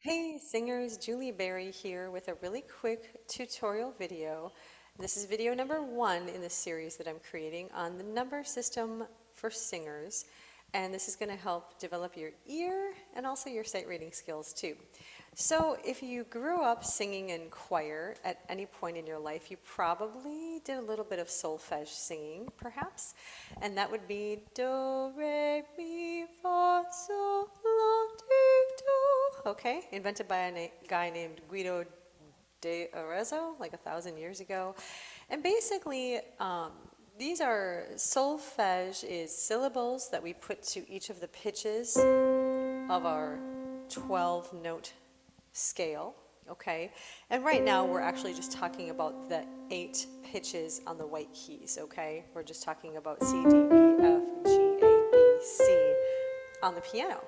Hey singers, Julie Berry here with a really quick tutorial video. This is video number 1 in the series that I'm creating on the number system for singers. And this is going to help develop your ear and also your sight reading skills too. So if you grew up singing in choir at any point in your life, you probably did a little bit of solfege singing, perhaps. And that would be do, re, mi, fa, sol, la, ti, do. Okay, invented by a guy named Guido de Arezzo, like 1,000 years ago. And basically, these are solfege is syllables that we put to each of the pitches of our 12-note scale, okay? And right now we're actually just talking about the 8 pitches on the white keys, okay? We're just talking about C, D, E, F, G, A, B, C on the piano,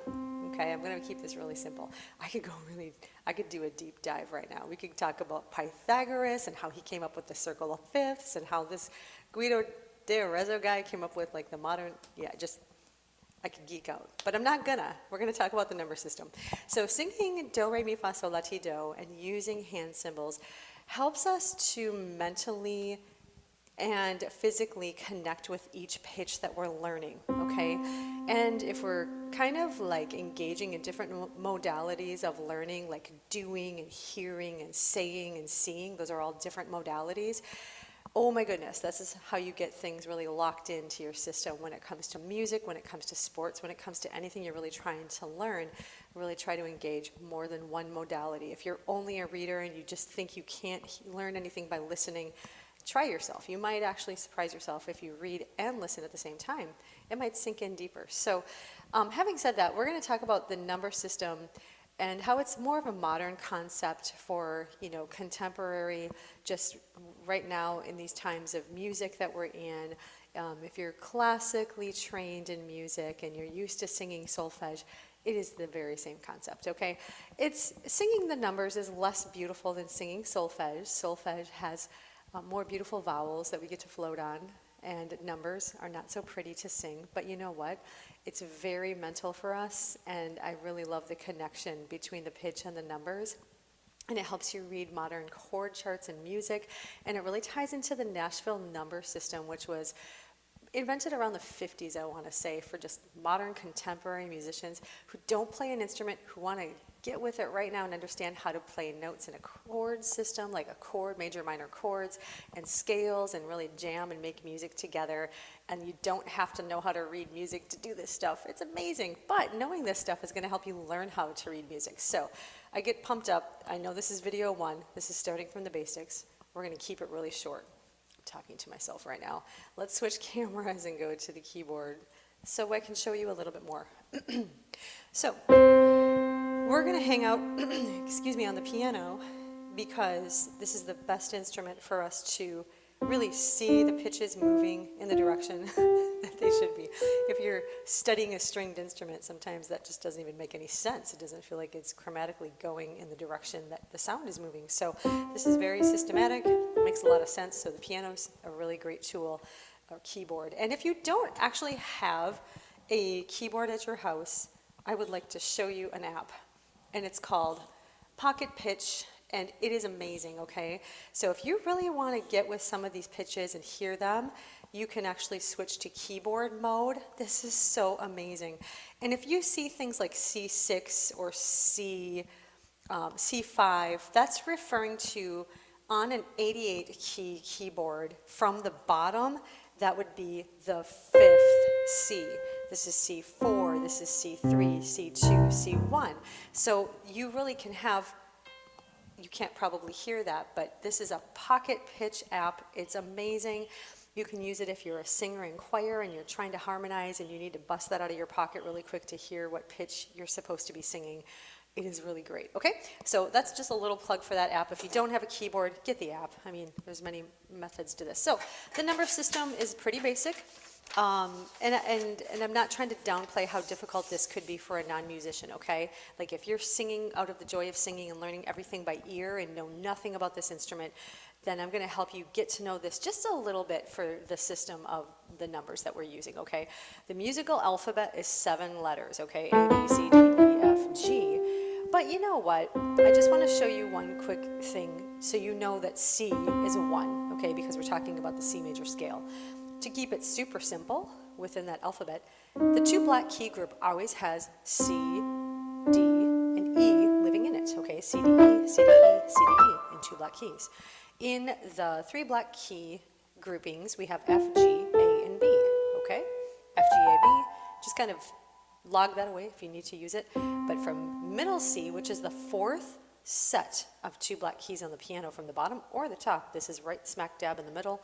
okay? I'm gonna keep this really simple. I could do a deep dive right now. We could talk about Pythagoras and how he came up with the circle of fifths and how this Guido de Arezzo guy came up with like the modern, I could geek out, but I'm not gonna. We're gonna talk about the number system. So singing do, re, mi, fa, sol, la, ti, do and using hand symbols helps us to mentally and physically connect with each pitch that we're learning, okay? And if we're kind of like engaging in different modalities of learning, like doing and hearing and saying and seeing, those are all different modalities. Oh my goodness, this is how you get things really locked into your system when it comes to music, when it comes to sports, when it comes to anything you're really trying to learn. Really try to engage more than one modality. If you're only a reader and you just think you can't learn anything by listening, try yourself. You might actually surprise yourself if you read and listen at the same time. It might sink in deeper. So having said that, we're going to talk about the number system and how it's more of a modern concept for, contemporary, just right now in these times of music that we're in. If you're classically trained in music and you're used to singing solfege, it is the very same concept, okay? Singing the numbers is less beautiful than singing solfege. Solfege has more beautiful vowels that we get to float on, and numbers are not so pretty to sing, but you know what? It's very mental for us, and I really love the connection between the pitch and the numbers. And it helps you read modern chord charts and music, and it really ties into the Nashville number system, which was invented around the 50s, I want to say, for just modern contemporary musicians who don't play an instrument, who want to get with it right now and understand how to play notes in a chord system, like a chord, major, minor chords, and scales, and really jam and make music together. And you don't have to know how to read music to do this stuff. It's amazing. But knowing this stuff is going to help you learn how to read music. So I get pumped up. I know this is video 1. This is starting from the basics. We're going to keep it really short. Talking to myself right now. Let's switch cameras and go to the keyboard so I can show you a little bit more. So we're going to hang out, excuse me, on the piano because this is the best instrument for us to really see the pitches moving in the direction that they should be. If you're studying a stringed instrument, sometimes that just doesn't even make any sense. It doesn't feel like it's chromatically going in the direction that the sound is moving. So this is very systematic. It makes a lot of sense. So the piano's a really great tool, or keyboard. And if you don't actually have a keyboard at your house, I would like to show you an app. And it's called Pocket Pitch. And it is amazing, okay? So if you really want to get with some of these pitches and hear them, you can actually switch to keyboard mode. This is so amazing. And if you see things like C6 or C5, that's referring to on an 88-key keyboard from the bottom, that would be the 5th C. This is C4, this is C3, C2, C1. So you really can have, you can't probably hear that, but this is a pocket pitch app. It's amazing. You can use it if you're a singer in choir and you're trying to harmonize and you need to bust that out of your pocket really quick to hear what pitch you're supposed to be singing. It is really great, okay? So that's just a little plug for that app. If you don't have a keyboard, get the app. I mean, there's many methods to this. So the number system is pretty basic. And I'm not trying to downplay how difficult this could be for a non-musician, okay? Like if you're singing out of the joy of singing and learning everything by ear and know nothing about this instrument, then I'm going to help you get to know this just a little bit for the system of the numbers that we're using, okay? The musical alphabet is 7 letters, okay? A, B, C, D, E, F, G. But you know what? I just want to show you one quick thing so you know that C is a 1, okay, because we're talking about the C major scale. To keep it super simple within that alphabet, the 2 black key group always has C, D, and E living in it, okay? C, D, E, C, D, E, C, D, E in 2 black keys. In the 3 black key groupings, we have F, G, A, and B, okay? F, G, A, B, just kind of log that away if you need to use it. But from middle C, which is the 4th set of 2 black keys on the piano from the bottom or the top, this is right smack dab in the middle,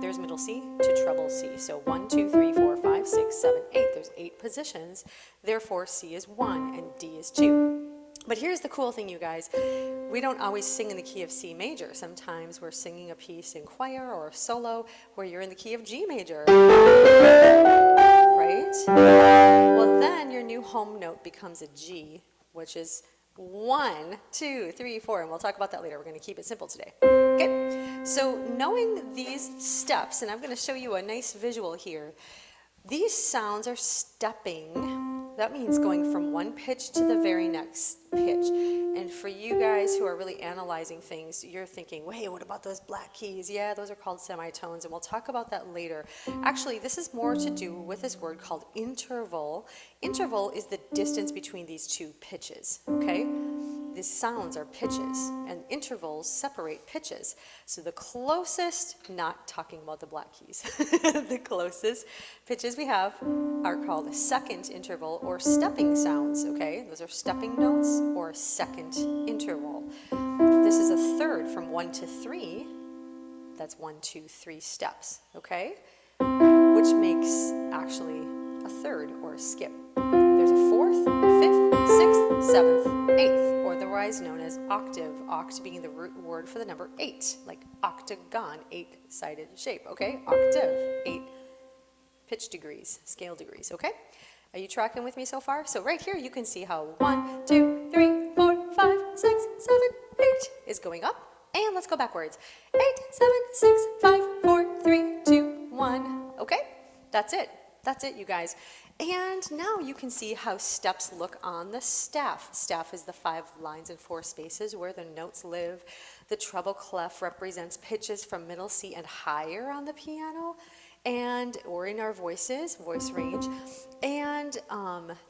there's middle C to treble C. So 1, 2, 3, 4, 5, 6, 7, 8. There's 8 positions. Therefore, C is 1 and D is 2. But here's the cool thing, you guys. We don't always sing in the key of C major. Sometimes we're singing a piece in choir or a solo where you're in the key of G major. Right? Well, then your new home note becomes a G, which is 1, 2, 3, 4, and we'll talk about that later. We're going to keep it simple today. Okay? So knowing these steps, and I'm going to show you a nice visual here. These sounds are stepping. That means going from one pitch to the very next pitch. And for you guys who are really analyzing things, you're thinking, wait, what about those black keys? Yeah, those are called semitones, and we'll talk about that later. Actually, this is more to do with this word called interval. Interval is the distance between these 2 pitches, okay? These sounds are pitches, and intervals separate pitches. So the closest, not talking about the black keys, the closest pitches we have are called a second interval or stepping sounds, okay? Those are stepping notes or a second interval. This is a third from 1 to 3. That's 1, 2, 3 steps, okay? Which makes actually a third or a skip. There's a 4th, 5th, 6th, 7th, 8th, or otherwise known as octave, oct being the root word for the number 8, like octagon, 8-sided shape, okay? Octave, 8 pitch degrees, scale degrees, okay? Are you tracking with me so far? So right here you can see how 1, 2, 3, 4, 5, 6, 7, 8 is going up. And let's go backwards. 8, 7, 6, 5, 4, 3, 2, 1. Okay? That's it. That's it, you guys. And now you can see how steps look on the staff. Staff is the 5 lines and 4 spaces where the notes live. The treble clef represents pitches from middle C and higher on the piano, and or in our voices, voice range. And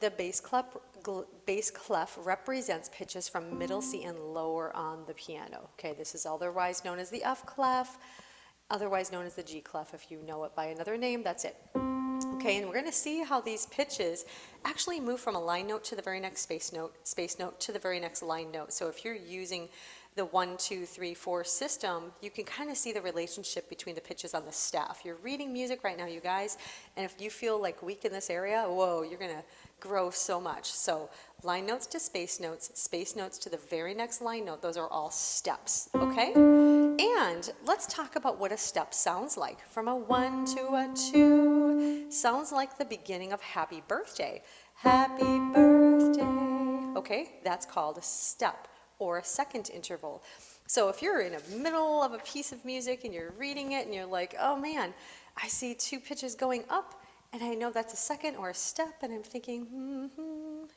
the bass clef represents pitches from middle C and lower on the piano. Okay, this is otherwise known as the F clef, otherwise known as the G clef. If you know it by another name, that's it. Okay, and we're going to see how these pitches actually move from a line note to the very next space note to the very next line note. So if you're using the 1, 2, 3, 4 system, you can kind of see the relationship between the pitches on the staff. You're reading music right now, you guys, and if you feel like weak in this area, whoa, you're going to grow so much. So line notes to space notes to the very next line note, those are all steps, okay? And let's talk about what a step sounds like. From a 1 to a 2, sounds like the beginning of happy birthday. Happy birthday. Okay, that's called a step or a second interval. So if you're in the middle of a piece of music and you're reading it and you're like, oh man, I see 2 pitches going up and I know that's a second or a step, and I'm thinking,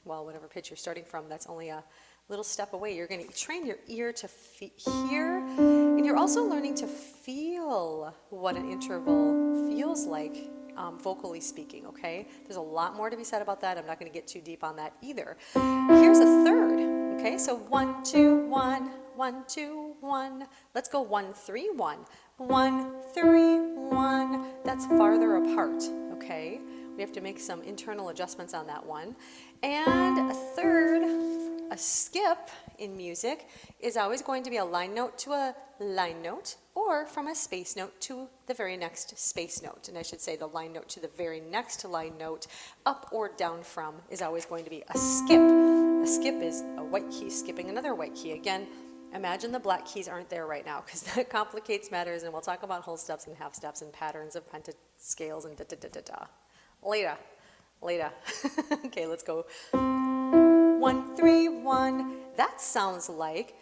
well, whatever pitch you're starting from, that's only a little step away. You're going to train your ear to hear, and you're also learning to feel what an interval feels like, vocally speaking, okay? There's a lot more to be said about that. I'm not going to get too deep on that either. Here's a third, okay? So 1, 2, 1, 1, 2, 1. Let's go 1, 3, 1. 1, 3, 1. That's farther apart, okay? We have to make some internal adjustments on that one. And a third, a skip in music is always going to be a line note to a line note, or from a space note to the very next space note. And I should say the line note to the very next line note, up or down from, is always going to be a skip. A skip is a white key skipping another white key. Again, imagine the black keys aren't there right now, because that complicates matters, and we'll talk about whole steps and half steps and patterns of pentascales and da-da-da-da-da. Later. Okay, let's go. 1, 3, 1. That sounds like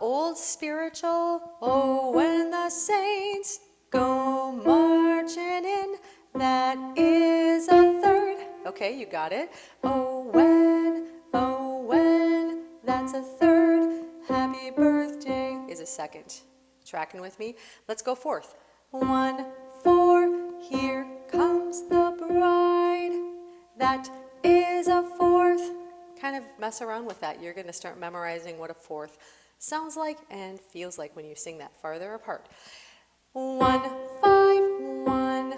old spiritual. Oh, when the saints go marching in, that is a third. Okay, you got it. Oh, when that is a third. Happy birthday is a second. Tracking with me? Let's go fourth. 1, 4, here comes the bride. That is a fourth. Kind of mess around with that. You're going to start memorizing what a fourth sounds like and feels like when you sing that farther apart. 1, 5, 1.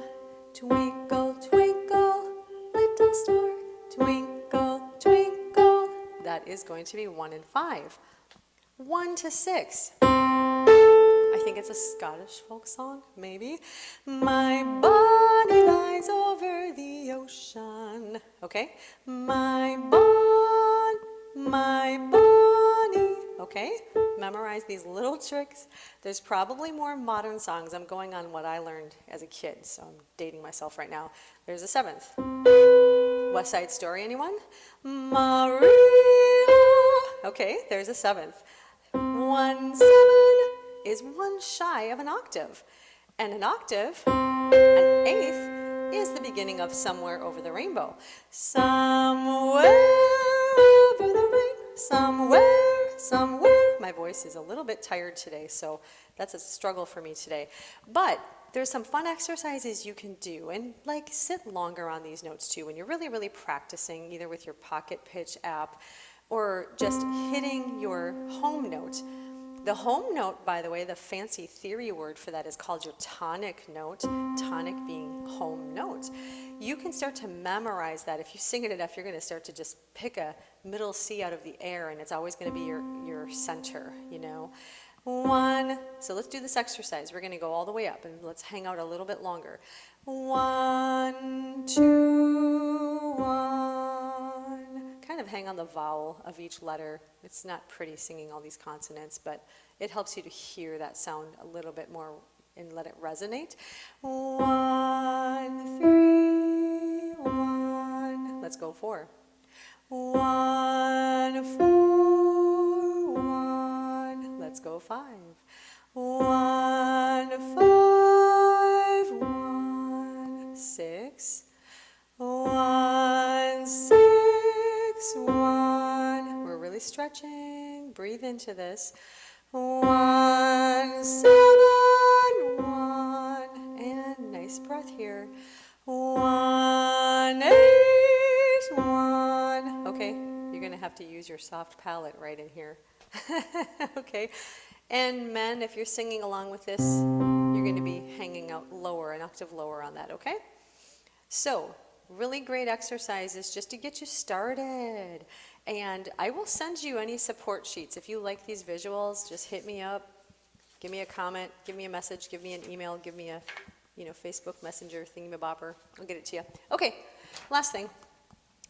Twinkle, twinkle, little star. Twinkle, twinkle. That is going to be 1 and 5. 1 to 6. I think it's a Scottish folk song, maybe. My bonny lies over the ocean. Okay? My bonny. Okay? Memorize these little tricks. There's probably more modern songs. I'm going on what I learned as a kid, so I'm dating myself right now. There's a 7th. West Side Story, anyone? Maria. Okay, there's a 7th. 1, 7 is 1 shy of an octave. And an octave, an eighth, is the beginning of Somewhere Over the Rainbow. Somewhere over the rain, somewhere. My voice is a little bit tired today, so that's a struggle for me today. But there's some fun exercises you can do, and like sit longer on these notes too when you're really, really practicing, either with your pocket pitch app or just hitting your home note. The home note, by the way, the fancy theory word for that is called your tonic note, tonic being home note. You can start to memorize that. If you sing it enough, you're going to start to just pick a middle C out of the air, and it's always going to be your center, you know. 1, so let's do this exercise. We're going to go all the way up, and let's hang out a little bit longer. 1, 2, 1. Kind of hang on the vowel of each letter. It's not pretty singing all these consonants, but it helps you to hear that sound a little bit more and let it resonate. 1, 3, 1. Let's go 4. 1, 4, 1. Let's go 5. 1, 5, 1. 6. 1, 6, 1. We're really stretching. Breathe into this. 1, 7, 1. And nice breath here. 1, 8, 1. Okay, you're going to have to use your soft palate right in here. Okay, and men, if you're singing along with this, you're going to be hanging out lower, an octave lower on that, okay? So, really great exercises just to get you started. And I will send you any support sheets. If you like these visuals, just hit me up, give me a comment, give me a message, give me an email, give me a Facebook Messenger thingamabopper. I'll get it to you. Okay, last thing.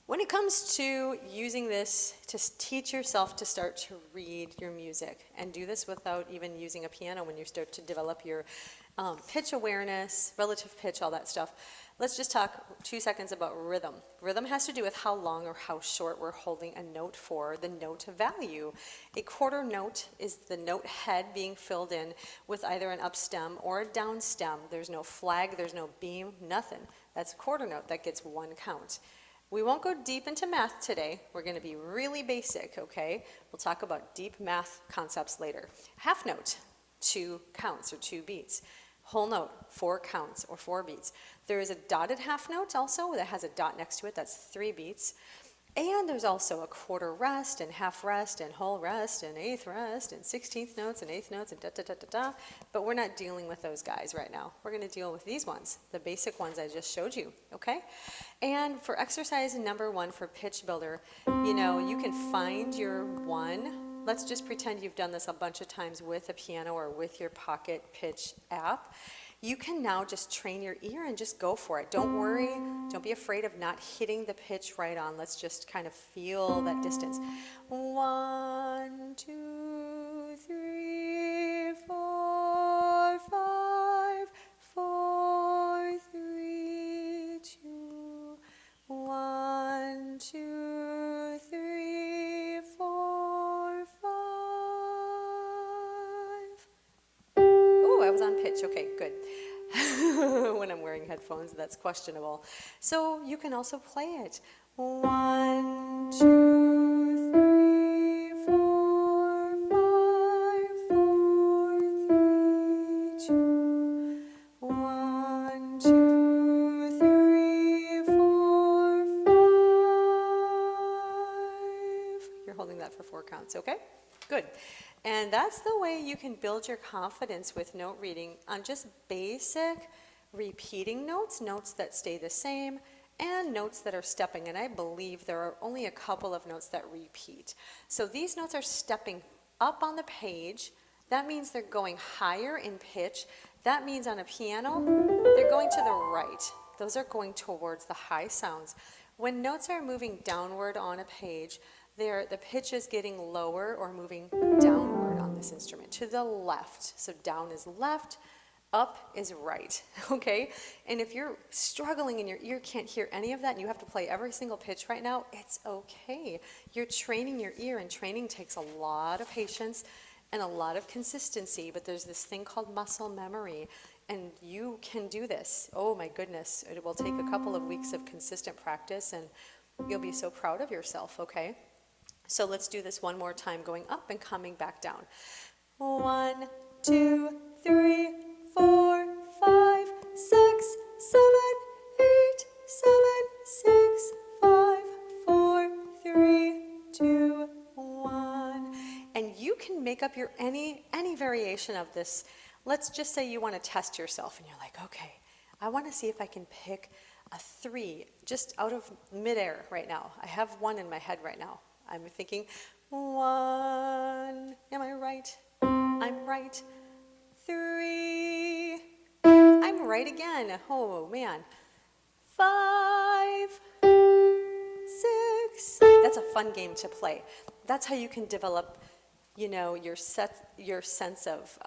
When it comes to using this to teach yourself to start to read your music, and do this without even using a piano when you start to develop your pitch awareness, relative pitch, all that stuff, let's just talk 2 seconds about rhythm. Rhythm has to do with how long or how short we're holding a note for, the note value. A quarter note is the note head being filled in with either an up stem or a down stem. There's no flag, there's no beam, nothing. That's a quarter note, that gets 1 count. We won't go deep into math today. We're going to be really basic, okay? We'll talk about deep math concepts later. Half note, 2 counts or 2 beats. Whole note, 4 counts or 4 beats. There is a dotted half note also that has a dot next to it. That's 3 beats. And there's also a quarter rest and half rest and whole rest and eighth rest and 16th notes and eighth notes and da-da-da-da-da. But we're not dealing with those guys right now. We're going to deal with these ones, the basic ones I just showed you, okay? And for exercise number 1 for Pitch Builder, you can find your 1. Let's just pretend you've done this a bunch of times with a piano or with your pocket pitch app. You can now just train your ear and just go for it. Don't worry, don't be afraid of not hitting the pitch right on. Let's just kind of feel that distance. 1, 2, 3, 4, 5, 4, 3, 2, 1, 2, 3, 4, 5. Oh, I was on pitch. Okay, good. When I'm wearing headphones, that's questionable. So you can also play it. 1, 2, 3, 4. You're holding that for 4 counts, okay? Good. And that's the way you can build your confidence with note reading on just basic repeating notes, notes that stay the same, and notes that are stepping. And I believe there are only a couple of notes that repeat. So these notes are stepping up on the page. That means they're going higher in pitch. That means on a piano, they're going to the right. Those are going towards the high sounds. When notes are moving downward on a page, the pitch is getting lower or moving downward on this instrument to the left. So down is left, up is right, okay? And if you're struggling and your ear can't hear any of that and you have to play every single pitch right now, it's okay. You're training your ear, and training takes a lot of patience and a lot of consistency, but there's this thing called muscle memory, and you can do this. Oh my goodness, it will take a couple of weeks of consistent practice and you'll be so proud of yourself, okay? So let's do this one more time, going up and coming back down. 1, 2, 3, 4, 5, 6, 7, 8, 7, 6, 5, 4, 3, 2, 1. And you can make up your any variation of this. Let's just say you want to test yourself and you're like, okay, I want to see if I can pick a 3 just out of midair right now. I have 1 in my head right now. I'm thinking 1, am I right? I'm right. 3, I'm right again. Oh man. 5, 6. That's a fun game to play. That's how you can develop, you know, your sense of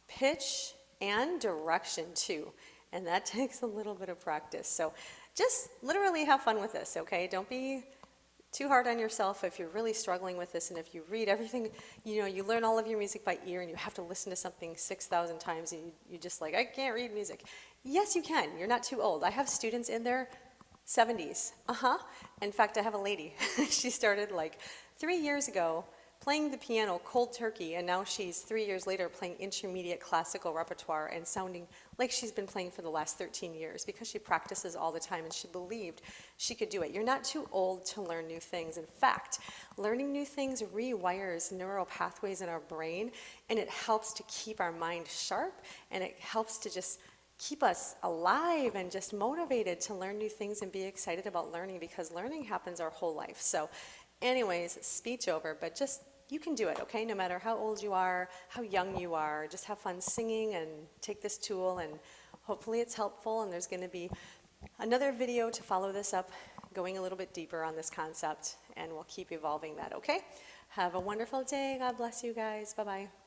pitch and direction too. And that takes a little bit of practice. So just literally have fun with this, okay? Don't be too hard on yourself if you're really struggling with this, and if you read everything, you know, you learn all of your music by ear and you have to listen to something 6,000 times and you just like, I can't read music. Yes, you can. You're not too old. I have students in their 70s. In fact, I have a lady. She started like 3 years ago playing the piano cold turkey, and now she's 3 years later playing intermediate classical repertoire and sounding like she's been playing for the last 13 years because she practices all the time and she believed she could do it. You're not too old to learn new things. In fact, learning new things rewires neural pathways in our brain, and it helps to keep our mind sharp, and it helps to just keep us alive and just motivated to learn new things and be excited about learning, because learning happens our whole life. So anyways, speech over, but just you can do it, okay? No matter how old you are, how young you are, just have fun singing and take this tool, and hopefully it's helpful. And there's going to be another video to follow this up, going a little bit deeper on this concept, and we'll keep evolving that, okay? Have a wonderful day. God bless you guys. Bye-bye.